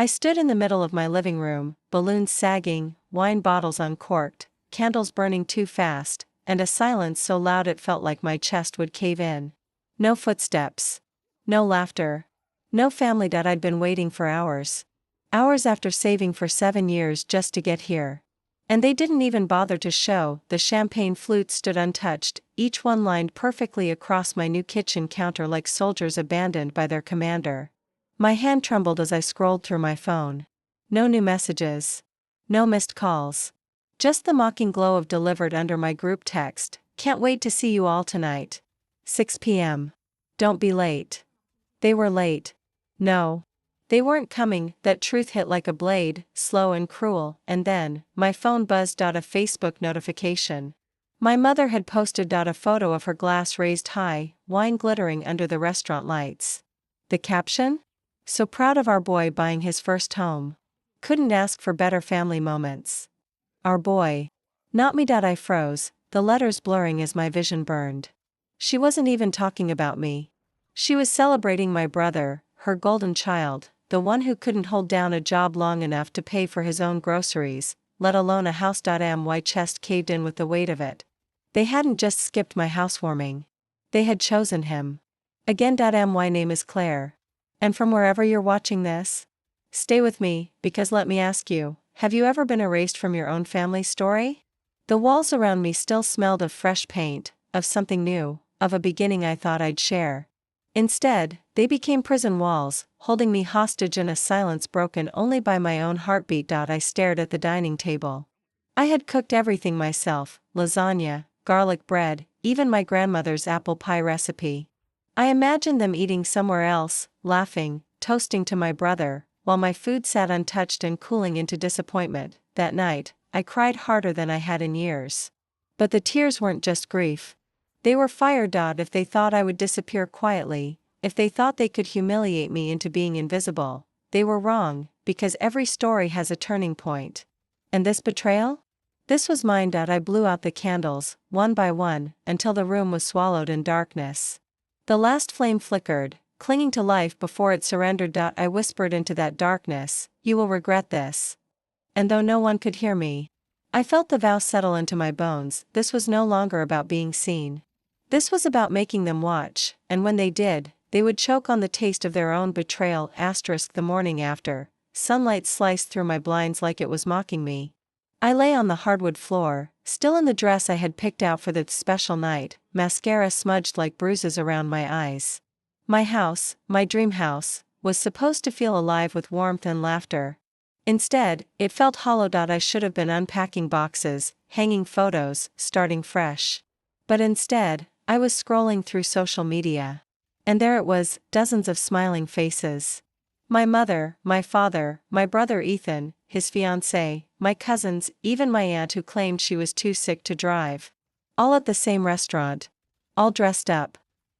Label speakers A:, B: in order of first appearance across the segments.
A: I stood in the middle of my living room, balloons sagging, wine bottles uncorked, candles burning too fast, and a silence so loud it felt like my chest would cave in. No footsteps. No laughter. No family. I'd been waiting for hours. Hours after saving for 7 years just to get here. And they didn't even bother to show. The champagne flutes stood untouched, each one lined perfectly across my new kitchen counter like soldiers abandoned by their commander. My hand trembled as I scrolled through my phone. No new messages. No missed calls. Just the mocking glow of delivered under my group text. Can't wait to see you all tonight. 6 p.m. Don't be late. They were late. No. They weren't coming. That truth hit like a blade, slow and cruel, and then, my phone buzzed. A Facebook notification. My mother had posted. A photo of her glass raised high, wine glittering under the restaurant lights. The caption? So proud of our boy buying his first home. Couldn't ask for better family moments. Our boy. Not me. I froze, the letters blurring as my vision burned. She wasn't even talking about me. She was celebrating my brother, her golden child, the one who couldn't hold down a job long enough to pay for his own groceries, let alone a house. My chest caved in with the weight of it. They hadn't just skipped my housewarming. They had chosen him. Again. My name is Claire. And from wherever you're watching this, stay with me, because let me ask you, have you ever been erased from your own family story? The walls around me still smelled of fresh paint, of something new, of a beginning I thought I'd share. Instead, they became prison walls, holding me hostage in a silence broken only by my own heartbeat. I stared at the dining table. I had cooked everything myself, lasagna, garlic bread, even my grandmother's apple pie recipe. I imagined them eating somewhere else, laughing, toasting to my brother, while my food sat untouched and cooling into disappointment. That night, I cried harder than I had in years. But the tears weren't just grief. They were fire. If they thought I would disappear quietly, if they thought they could humiliate me into being invisible, they were wrong, because every story has a turning point. And this betrayal? This was mine. I blew out the candles, one by one, until the room was swallowed in darkness. The last flame flickered, clinging to life before it surrendered. I whispered into that darkness, "You will regret this." And though no one could hear me, I felt the vow settle into my bones. This was no longer about being seen. This was about making them watch, and when they did, they would choke on the taste of their own betrayal. The morning after, sunlight sliced through my blinds like it was mocking me. I lay on the hardwood floor, still in the dress I had picked out for the special night, mascara smudged like bruises around my eyes. My house, my dream house, was supposed to feel alive with warmth and laughter. Instead, it felt hollow. I should have been unpacking boxes, hanging photos, starting fresh. But instead, I was scrolling through social media. And there it was, dozens of smiling faces. My mother, my father, my brother Ethan, his fiancée, my cousins, even my aunt who claimed she was too sick to drive. All at the same restaurant. All dressed up.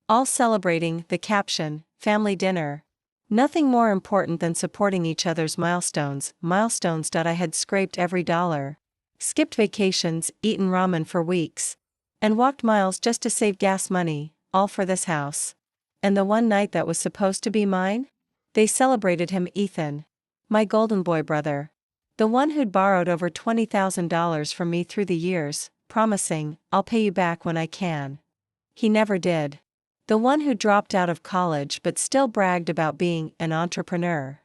A: All celebrating. The caption, family dinner. Nothing more important than supporting each other's milestones. I had scraped every dollar. Skipped vacations, eaten ramen for weeks. And walked miles just to save gas money, all for this house. And the one night that was supposed to be mine? They celebrated him. Ethan. My golden boy brother. The one who'd borrowed over $20,000 from me through the years, promising, "I'll pay you back when I can." He never did. The one who dropped out of college but still bragged about being an entrepreneur.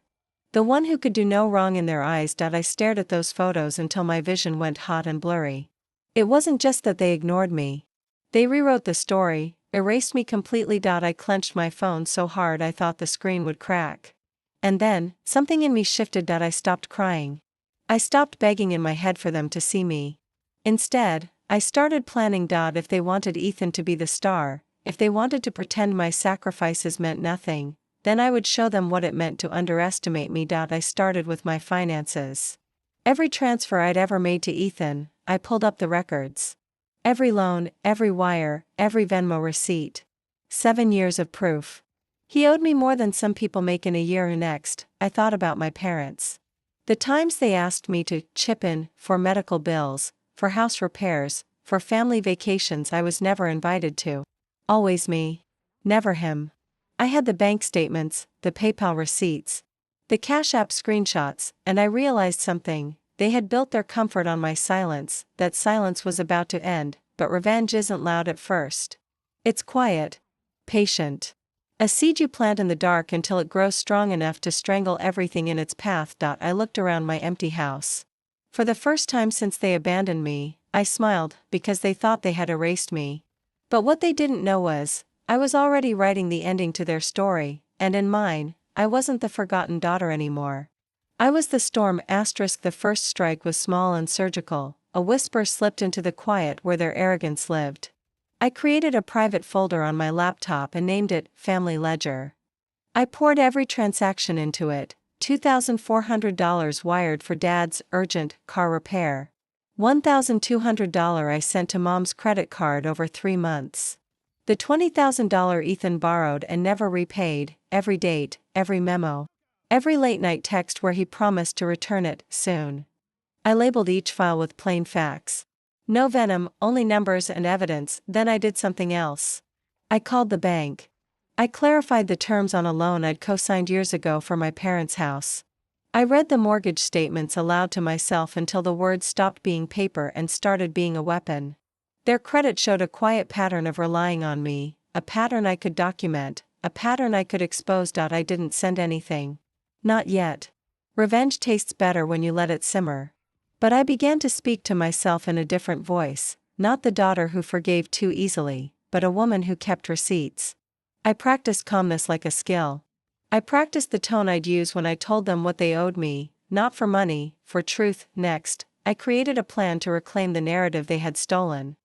A: The one who could do no wrong in their eyes. I stared at those photos until my vision went hot and blurry. It wasn't just that they ignored me. They rewrote the story, erased me completely. I clenched my phone so hard I thought the screen would crack. And then, something in me shifted. I stopped crying. I stopped begging in my head for them to see me. Instead, I started planning. If they wanted Ethan to be the star, if they wanted to pretend my sacrifices meant nothing, then I would show them what it meant to underestimate me. I started with my finances. Every transfer I'd ever made to Ethan, I pulled up the records. Every loan, every wire, every Venmo receipt. 7 years of proof. He owed me more than some people make in a year. Next, I thought about my parents. The times they asked me to chip in for medical bills, for house repairs, for family vacations I was never invited to. Always me. Never him. I had the bank statements, the PayPal receipts. The Cash App screenshots, and I realized something. They had built their comfort on my silence, that silence was about to end, but revenge isn't loud at first. It's quiet. Patient. A seed you plant in the dark until it grows strong enough to strangle everything in its path. I looked around my empty house. For the first time since they abandoned me, I smiled, because they thought they had erased me. But what they didn't know was, I was already writing the ending to their story, and in mine, I wasn't the forgotten daughter anymore. I was the storm. The first strike was small and surgical, a whisper slipped into the quiet where their arrogance lived. I created a private folder on my laptop and named it Family Ledger. I poured every transaction into it. $2,400 wired for Dad's urgent car repair. $1,200 I sent to Mom's credit card over 3 months. The $20,000 Ethan borrowed and never repaid, every date, every memo. Every late-night text where he promised to return it soon. I labeled each file with plain facts. No venom, only numbers and evidence. Then I did something else. I called the bank. I clarified the terms on a loan I'd co-signed years ago for my parents' house. I read the mortgage statements aloud to myself until the words stopped being paper and started being a weapon. Their credit showed a quiet pattern of relying on me, a pattern I could document, a pattern I could expose. I didn't send anything. Not yet. Revenge tastes better when you let it simmer. But I began to speak to myself in a different voice, not the daughter who forgave too easily, but a woman who kept receipts. I practiced calmness like a skill. I practiced the tone I'd use when I told them what they owed me, not for money, for truth. Next, I created a plan to reclaim the narrative they had stolen.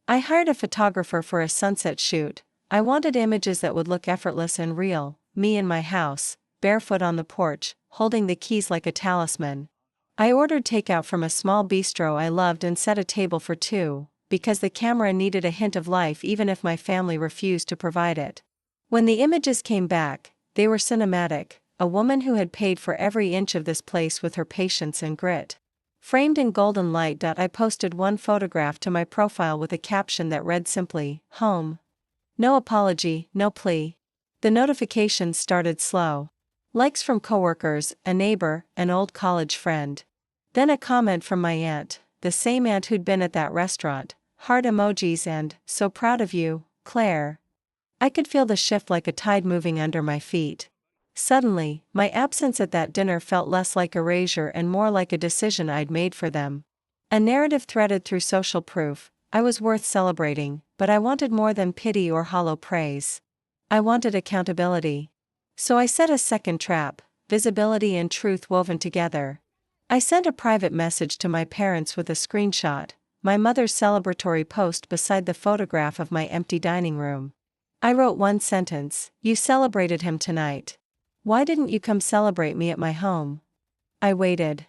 A: I hired a photographer for a sunset shoot. I wanted images that would look effortless and real, me in my house, barefoot on the porch, holding the keys like a talisman. I ordered takeout from a small bistro I loved and set a table for 2, because the camera needed a hint of life even if my family refused to provide it. When the images came back, they were cinematic, a woman who had paid for every inch of this place with her patience and grit. Framed in golden light. I posted one photograph to my profile with a caption that read simply, "Home." No apology, no plea. The notifications started slow. Likes from coworkers, a neighbor, an old college friend. Then a comment from my aunt, the same aunt who'd been at that restaurant, heart emojis and, "So proud of you, Claire." I could feel the shift like a tide moving under my feet. Suddenly, my absence at that dinner felt less like erasure and more like a decision I'd made for them. A narrative threaded through social proof. I was worth celebrating, but I wanted more than pity or hollow praise. I wanted accountability. So I set a second trap, visibility and truth woven together. I sent a private message to my parents with a screenshot, my mother's celebratory post beside the photograph of my empty dining room. I wrote one sentence, "You celebrated him tonight. Why didn't you come celebrate me at my home?" I waited.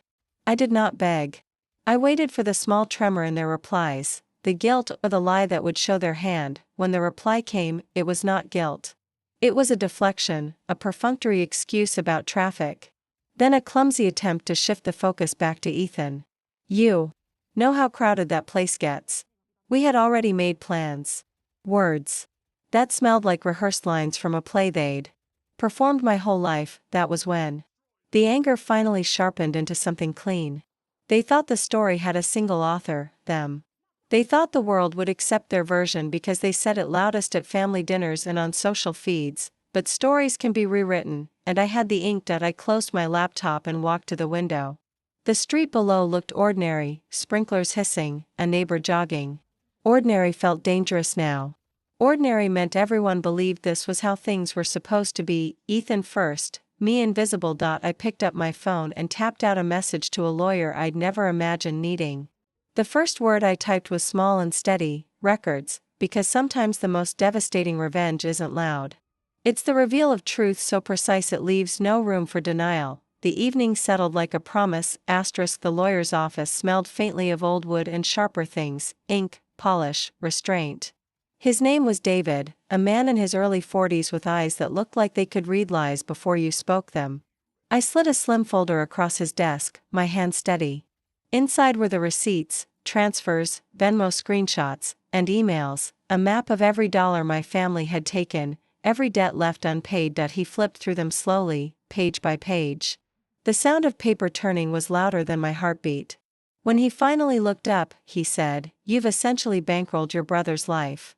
A: I did not beg. I waited for the small tremor in their replies, the guilt or the lie that would show their hand. When the reply came, it was not guilt. It was a deflection, a perfunctory excuse about traffic. Then a clumsy attempt to shift the focus back to Ethan. "You know how crowded that place gets. We had already made plans." Words. That smelled like rehearsed lines from a play they'd performed my whole life. That was when the anger finally sharpened into something clean. They thought the story had a single author, them. They thought the world would accept their version because they said it loudest at family dinners and on social feeds, but stories can be rewritten, and I had the ink. I closed my laptop and walked to the window. The street below looked ordinary, sprinklers hissing, a neighbor jogging. Ordinary felt dangerous now. Ordinary meant everyone believed this was how things were supposed to be. Ethan first, me invisible. I picked up my phone and tapped out a message to a lawyer I'd never imagined needing. The first word I typed was small and steady, records, because sometimes the most devastating revenge isn't loud. It's the reveal of truth so precise it leaves no room for denial. The evening settled like a promise. The lawyer's office smelled faintly of old wood and sharper things, ink, polish, restraint. His name was David, a man in his early 40s with eyes that looked like they could read lies before you spoke them. I slid a slim folder across his desk, my hand steady. Inside were the receipts, transfers, Venmo screenshots, and emails, a map of every dollar my family had taken, every debt left unpaid. He flipped through them slowly, page by page. The sound of paper turning was louder than my heartbeat. When he finally looked up, he said, "You've essentially bankrolled your brother's life."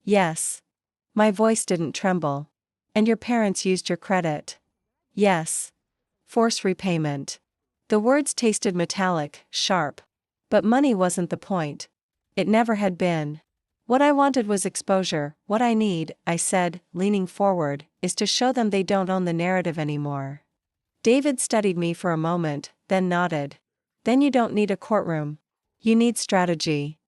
A: "Yes." My voice didn't tremble. "And your parents used your credit." "Yes." "Force repayment." The words tasted metallic, sharp. But money wasn't the point. It never had been. What I wanted was exposure. "What I need," I said, leaning forward, "is to show them they don't own the narrative anymore." David studied me for a moment, then nodded. "Then you don't need a courtroom. You need strategy."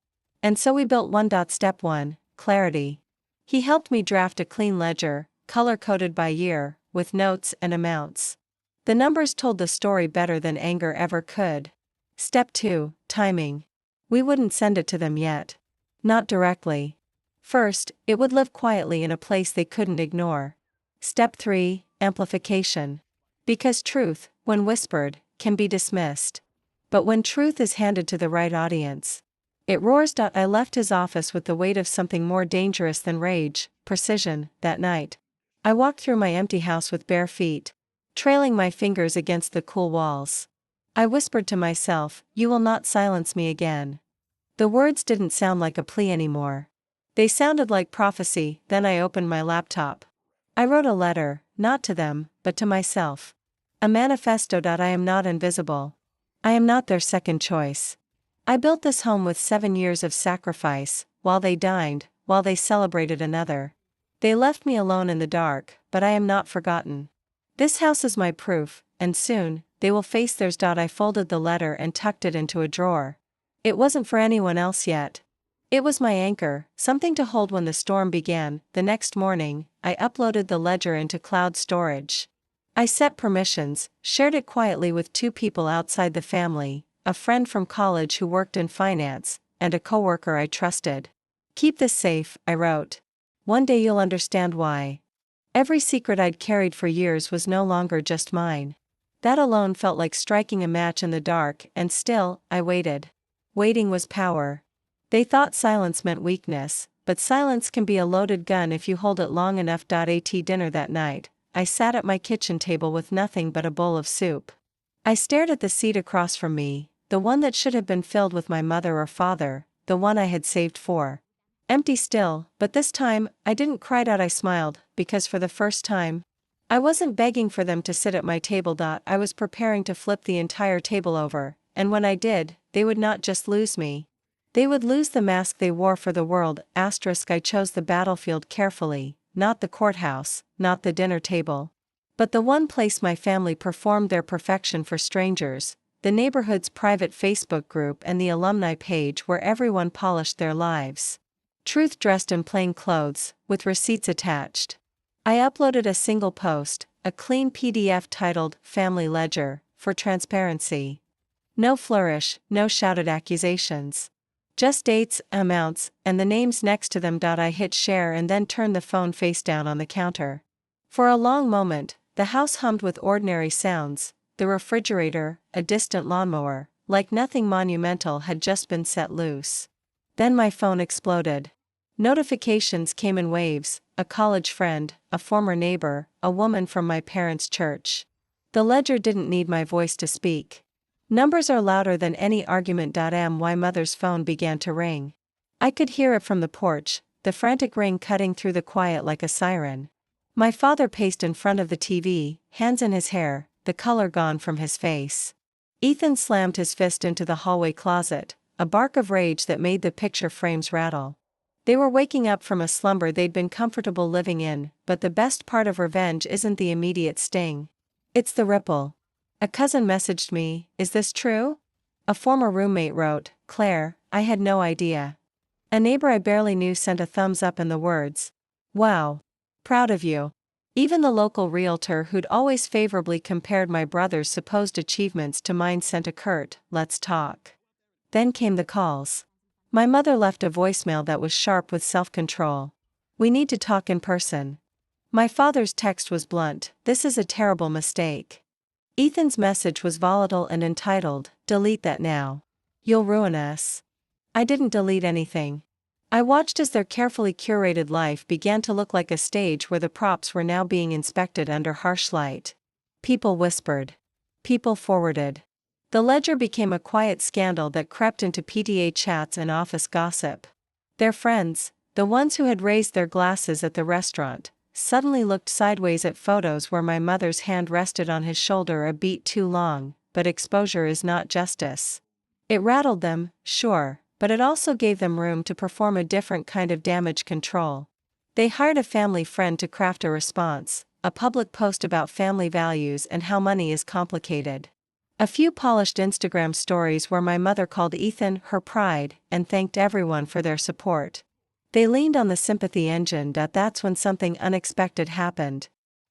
A: And so we built Step 1, clarity. He helped me draft a clean ledger, color-coded by year, with notes and amounts. The numbers told the story better than anger ever could. Step 2, timing. We wouldn't send it to them yet. Not directly. First, it would live quietly in a place they couldn't ignore. Step 3, amplification. Because truth, when whispered, can be dismissed. But when truth is handed to the right audience, it roars. I left his office with the weight of something more dangerous than rage, precision. That night, I walked through my empty house with bare feet, trailing my fingers against the cool walls. I whispered to myself, "You will not silence me again." The words didn't sound like a plea anymore. They sounded like prophecy. Then I opened my laptop. I wrote a letter, not to them, but to myself. A manifesto. I am not invisible. I am not their second choice. I built this home with 7 years of sacrifice, while they dined, while they celebrated another. They left me alone in the dark, but I am not forgotten. This house is my proof, and soon, they will face theirs. I folded the letter and tucked it into a drawer. It wasn't for anyone else yet. It was my anchor, something to hold when the storm began. The next morning, I uploaded the ledger into cloud storage. I set permissions, shared it quietly with 2 people outside the family, a friend from college who worked in finance, and a coworker I trusted. "Keep this safe," I wrote. "One day you'll understand why." Every secret I'd carried for years was no longer just mine. That alone felt like striking a match in the dark, and still, I waited. Waiting was power. They thought silence meant weakness, but silence can be a loaded gun if you hold it long enough. At dinner that night, I sat at my kitchen table with nothing but a bowl of soup. I stared at the seat across from me, the one that should have been filled with my mother or father, the one I had saved for. Empty still, but this time, I didn't cry out. I smiled, because for the first time, I wasn't begging for them to sit at my table. I was preparing to flip the entire table over, and when I did, they would not just lose me. They would lose the mask they wore for the world. I chose the battlefield carefully, not the courthouse, not the dinner table, but the one place my family performed their perfection for strangers, the neighborhood's private Facebook group and the alumni page where everyone polished their lives. Truth dressed in plain clothes, with receipts attached. I uploaded a single post, a clean PDF titled, "Family Ledger," for transparency. No flourish, no shouted accusations. Just dates, amounts, and the names next to them. I hit share and then turned the phone face down on the counter. For a long moment, the house hummed with ordinary sounds, the refrigerator, a distant lawnmower, like nothing monumental had just been set loose. Then my phone exploded. Notifications came in waves, a college friend, a former neighbor, a woman from my parents' church. The ledger didn't need my voice to speak. Numbers are louder than any argument. My mother's phone began to ring. I could hear it from the porch, the frantic ring cutting through the quiet like a siren. My father paced in front of the TV, hands in his hair, the color gone from his face. Ethan slammed his fist into the hallway closet, a bark of rage that made the picture frames rattle. They were waking up from a slumber they'd been comfortable living in, but the best part of revenge isn't the immediate sting. It's the ripple. A cousin messaged me, "Is this true?" A former roommate wrote, "Claire, I had no idea." A neighbor I barely knew sent a thumbs up and the words, "Wow. Proud of you." Even the local realtor who'd always favorably compared my brother's supposed achievements to mine sent a curt, "Let's talk." Then came the calls. My mother left a voicemail that was sharp with self-control. "We need to talk in person." My father's text was blunt, "This is a terrible mistake." Ethan's message was volatile and entitled, "Delete that now. You'll ruin us." I didn't delete anything. I watched as their carefully curated life began to look like a stage where the props were now being inspected under harsh light. People whispered. People forwarded. The ledger became a quiet scandal that crept into PTA chats and office gossip. Their friends, the ones who had raised their glasses at the restaurant, suddenly looked sideways at photos where my mother's hand rested on his shoulder a beat too long, but exposure is not justice. It rattled them, sure, but it also gave them room to perform a different kind of damage control. They hired a family friend to craft a response, a public post about family values and how money is complicated. A few polished Instagram stories where my mother called Ethan her pride and thanked everyone for their support. They leaned on the sympathy engine. That's when something unexpected happened.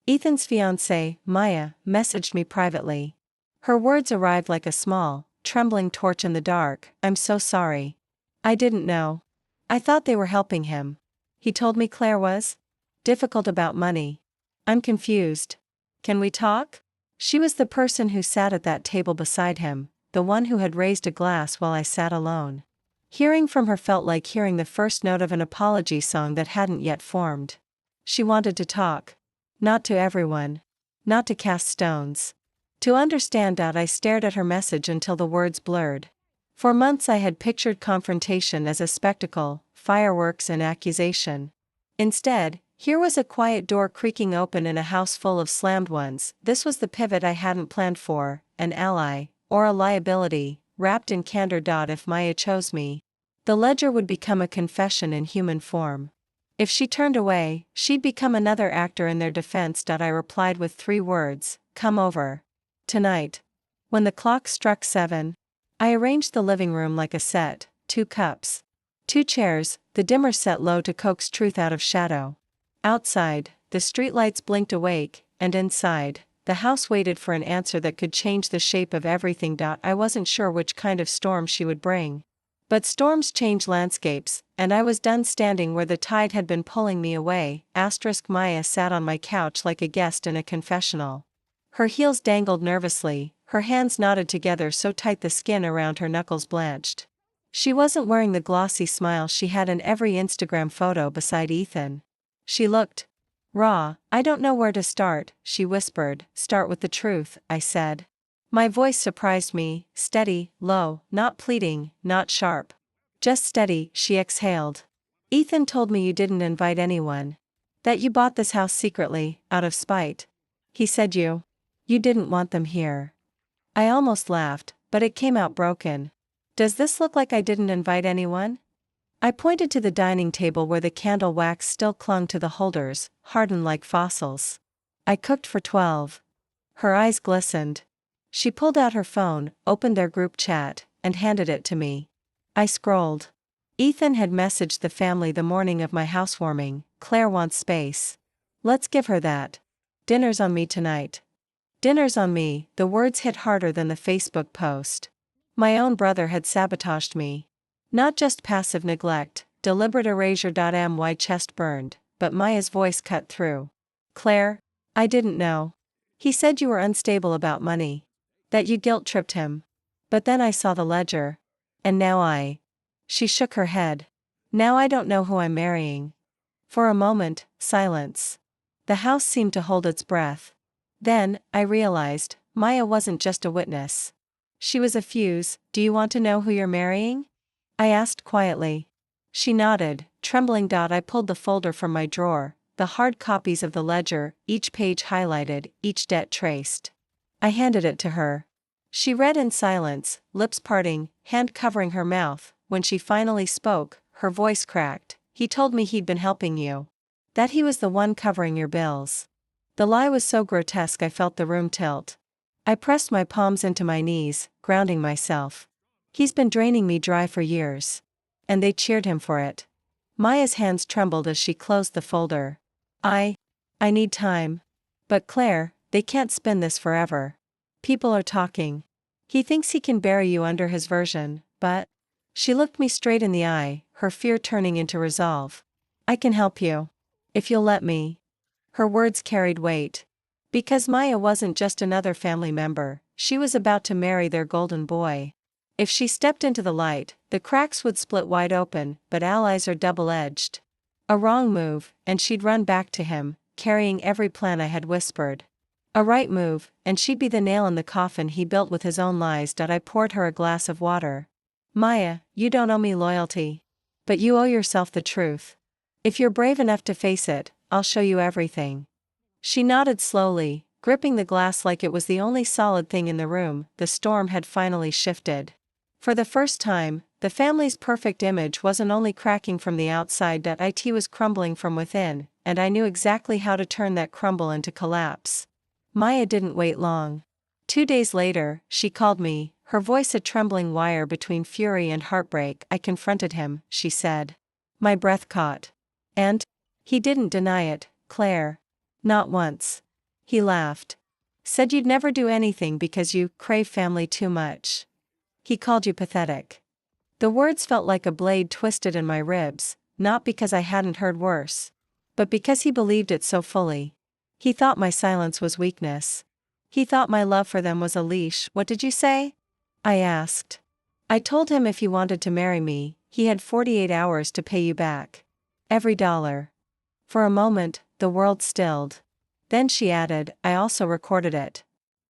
A: Ethan's fiancée, Maya, messaged me privately. Her words arrived like a small, trembling torch in the dark. "I'm so sorry. I didn't know. I thought they were helping him. He told me Claire was difficult about money. I'm confused. Can we talk?" She was the person who sat at that table beside him, the one who had raised a glass while I sat alone. Hearing from her felt like hearing the first note of an apology song that hadn't yet formed. She wanted to talk. Not to everyone. Not to cast stones. To understand. I stared at her message until the words blurred. For months I had pictured confrontation as a spectacle, fireworks and accusation. Instead, here was a quiet door creaking open in a house full of slammed ones. This was the pivot I hadn't planned for, an ally, or a liability, wrapped in candor. If Maya chose me, the ledger would become a confession in human form. If she turned away, she'd become another actor in their defense. I replied with 3 words, "Come over. Tonight." When the clock struck 7, I arranged the living room like a set, 2 cups. 2 chairs, the dimmer set low to coax truth out of shadow. Outside, the streetlights blinked awake, and inside, the house waited for an answer that could change the shape of everything. I wasn't sure which kind of storm she would bring. But storms change landscapes, and I was done standing where the tide had been pulling me away. Maya sat on my couch like a guest in a confessional. Her heels dangled nervously, her hands knotted together so tight the skin around her knuckles blanched. She wasn't wearing the glossy smile she had in every Instagram photo beside Ethan. She looked raw. "I don't know where to start," she whispered. "Start with the truth," I said. My voice surprised me, steady, low, not pleading, not sharp. "Just steady," she exhaled. "Ethan told me you didn't invite anyone. That you bought this house secretly, out of spite. He said you didn't want them here." I almost laughed, but it came out broken. "Does this look like I didn't invite anyone?" I pointed to the dining table where the candle wax still clung to the holders, hardened like fossils. "I cooked for 12. Her eyes glistened. She pulled out her phone, opened their group chat, and handed it to me. I scrolled. Ethan had messaged the family the morning of my housewarming. "Claire wants space. Let's give her that. Dinner's on me tonight." Dinner's on me. The words hit harder than the Facebook post. My own brother had sabotaged me. Not just passive neglect, deliberate erasure. My chest burned, but Maya's voice cut through. "Claire, I didn't know. He said you were unstable about money. That you guilt-tripped him. But then I saw the ledger. And now She shook her head. "Now I don't know who I'm marrying." For a moment, silence. The house seemed to hold its breath. Then, I realized, Maya wasn't just a witness. She was a fuse. "Do you want to know who you're marrying?" I asked quietly. She nodded, trembling. I pulled the folder from my drawer, the hard copies of the ledger, each page highlighted, each debt traced. I handed it to her. She read in silence, lips parting, hand covering her mouth. When she finally spoke, her voice cracked. "He told me he'd been helping you. That he was the one covering your bills." The lie was so grotesque I felt the room tilt. I pressed my palms into my knees, grounding myself. "He's been draining me dry for years." And they cheered him for it. Maya's hands trembled as she closed the folder. I need time. "But Claire, they can't spin this forever. People are talking. He thinks he can bury you under his version, but..." She looked me straight in the eye, her fear turning into resolve. "I can help you. If you'll let me." Her words carried weight. Because Maya wasn't just another family member, she was about to marry their golden boy. If she stepped into the light, the cracks would split wide open, but allies are double-edged. A wrong move, and she'd run back to him, carrying every plan I had whispered. A right move, and she'd be the nail in the coffin he built with his own lies. I poured her a glass of water. Maya, you don't owe me loyalty. But you owe yourself the truth. If you're brave enough to face it, I'll show you everything. She nodded slowly, gripping the glass like it was the only solid thing in the room. The storm had finally shifted. For the first time, the family's perfect image wasn't only cracking from the outside, it was crumbling from within, and I knew exactly how to turn that crumble into collapse. Maya didn't wait long. 2 days later, she called me, her voice a trembling wire between fury and heartbreak. I confronted him, she said. My breath caught. And? He didn't deny it, Claire. Not once. He laughed. Said you'd never do anything because you crave family too much. He called you pathetic. The words felt like a blade twisted in my ribs, not because I hadn't heard worse, but because he believed it so fully. He thought my silence was weakness. He thought my love for them was a leash. What did you say? I asked. I told him if he wanted to marry me, he had 48 hours to pay you back. Every dollar. For a moment, the world stilled. Then she added, I also recorded it.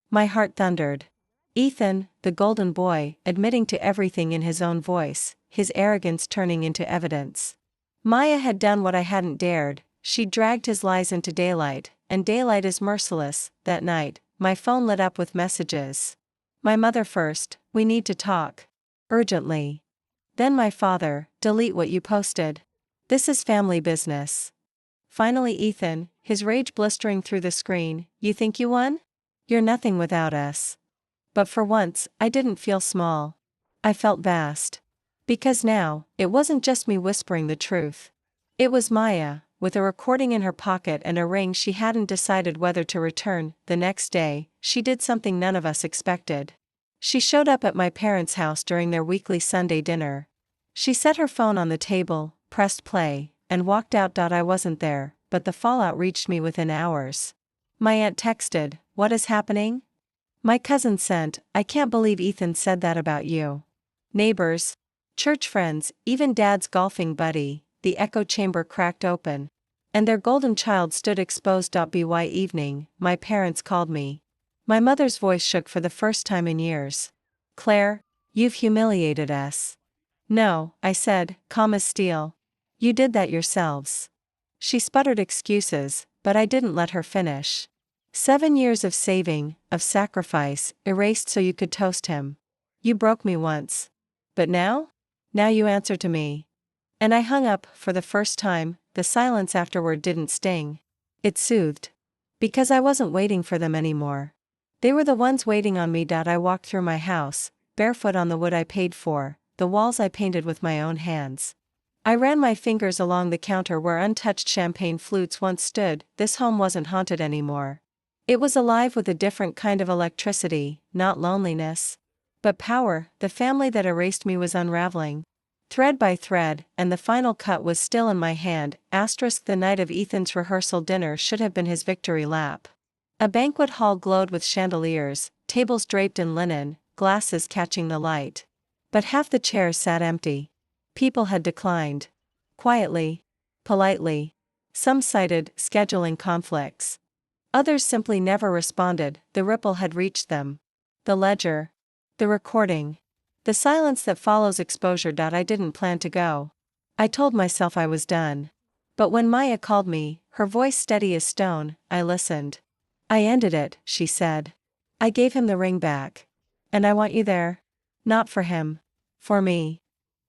A: My heart thundered. Ethan, the golden boy, admitting to everything in his own voice, his arrogance turning into evidence. Maya had done what I hadn't dared. She dragged his lies into daylight, and daylight is merciless. That night, my phone lit up with messages. My mother first, we need to talk. Urgently. Then my father, delete what you posted. This is family business. Finally Ethan, his rage blistering through the screen, you think you won? You're nothing without us. But for once, I didn't feel small. I felt vast. Because now, it wasn't just me whispering the truth. It was Maya, with a recording in her pocket and a ring she hadn't decided whether to return. The next day, she did something none of us expected. She showed up at my parents' house during their weekly Sunday dinner. She set her phone on the table, pressed play, and walked out. I wasn't there, but the fallout reached me within hours. My aunt texted, what is happening? My cousin sent, I can't believe Ethan said that about you. Neighbors, church friends, even Dad's golfing buddy, the echo chamber cracked open. And their golden child stood exposed. By evening, my parents called me. My mother's voice shook for the first time in years. Claire, you've humiliated us. No, I said, calm as steel. You did that yourselves. She sputtered excuses, but I didn't let her finish. 7 years of saving, of sacrifice, erased so you could toast him. You broke me once. But now? Now you answer to me. And I hung up. For the first time, the silence afterward didn't sting. It soothed. Because I wasn't waiting for them anymore. They were the ones waiting on me. I walked through my house, barefoot on the wood I paid for, the walls I painted with my own hands. I ran my fingers along the counter where untouched champagne flutes once stood. This home wasn't haunted anymore. It was alive with a different kind of electricity, not loneliness, but power. The family that erased me was unraveling, thread by thread, and the final cut was still in my hand. The night of Ethan's rehearsal dinner should have been his victory lap. A banquet hall glowed with chandeliers, tables draped in linen, glasses catching the light. But half the chairs sat empty. People had declined. Quietly. Politely. Some cited scheduling conflicts. Others simply never responded. The ripple had reached them. The ledger. The recording. The silence that follows exposure. I didn't plan to go. I told myself I was done. But when Maya called me, her voice steady as stone, I listened. I ended it, she said. I gave him the ring back. And I want you there. Not for him. For me.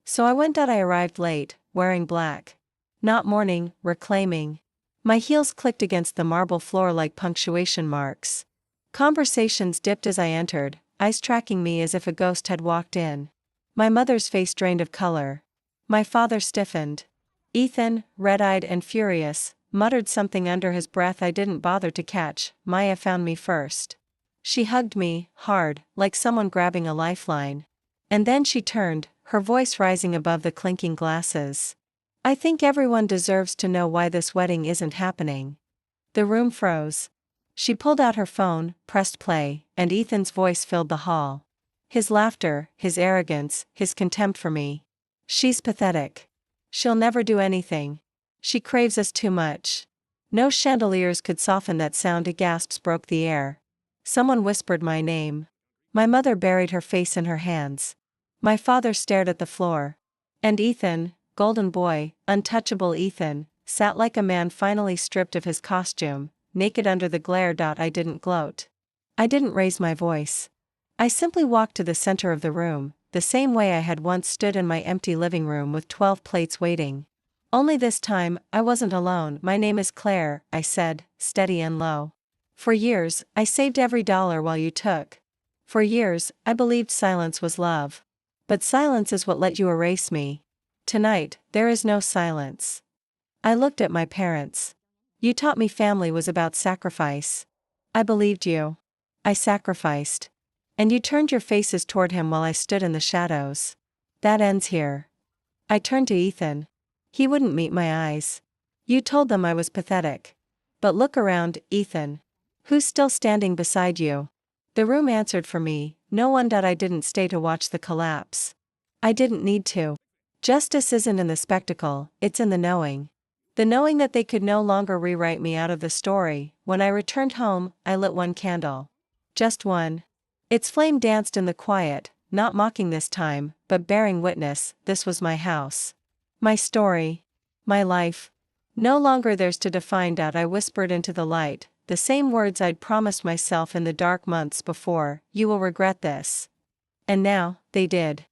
A: So I went. I arrived late, wearing black. Not mourning, reclaiming. My heels clicked against the marble floor like punctuation marks. Conversations dipped as I entered, eyes tracking me as if a ghost had walked in. My mother's face drained of color. My father stiffened. Ethan, red-eyed and furious, muttered something under his breath I didn't bother to catch. Maya found me first. She hugged me, hard, like someone grabbing a lifeline. And then she turned, her voice rising above the clinking glasses. I think everyone deserves to know why this wedding isn't happening. The room froze. She pulled out her phone, pressed play, and Ethan's voice filled the hall. His laughter, his arrogance, his contempt for me. She's pathetic. She'll never do anything. She craves us too much. No chandeliers could soften that sound. Gasps broke the air. Someone whispered my name. My mother buried her face in her hands. My father stared at the floor. And Ethan, golden boy, untouchable Ethan, sat like a man finally stripped of his costume, naked under the glare. I didn't gloat. I didn't raise my voice. I simply walked to the center of the room, the same way I had once stood in my empty living room with 12 plates waiting. Only this time, I wasn't alone. My name is Claire, I said, steady and low. For years, I saved every dollar while you took. For years, I believed silence was love. But silence is what let you erase me. Tonight, there is no silence. I looked at my parents. You taught me family was about sacrifice. I believed you. I sacrificed. And you turned your faces toward him while I stood in the shadows. That ends here. I turned to Ethan. He wouldn't meet my eyes. You told them I was pathetic. But look around, Ethan. Who's still standing beside you? The room answered for me, no one. I didn't stay to watch the collapse. I didn't need to. Justice isn't in the spectacle, it's in the knowing. The knowing that they could no longer rewrite me out of the story. When I returned home, I lit one candle. Just one. Its flame danced in the quiet, not mocking this time, but bearing witness. This was my house. My story. My life. No longer theirs to define. I whispered into the light, the same words I'd promised myself in the dark months before. You will regret this. And now, they did.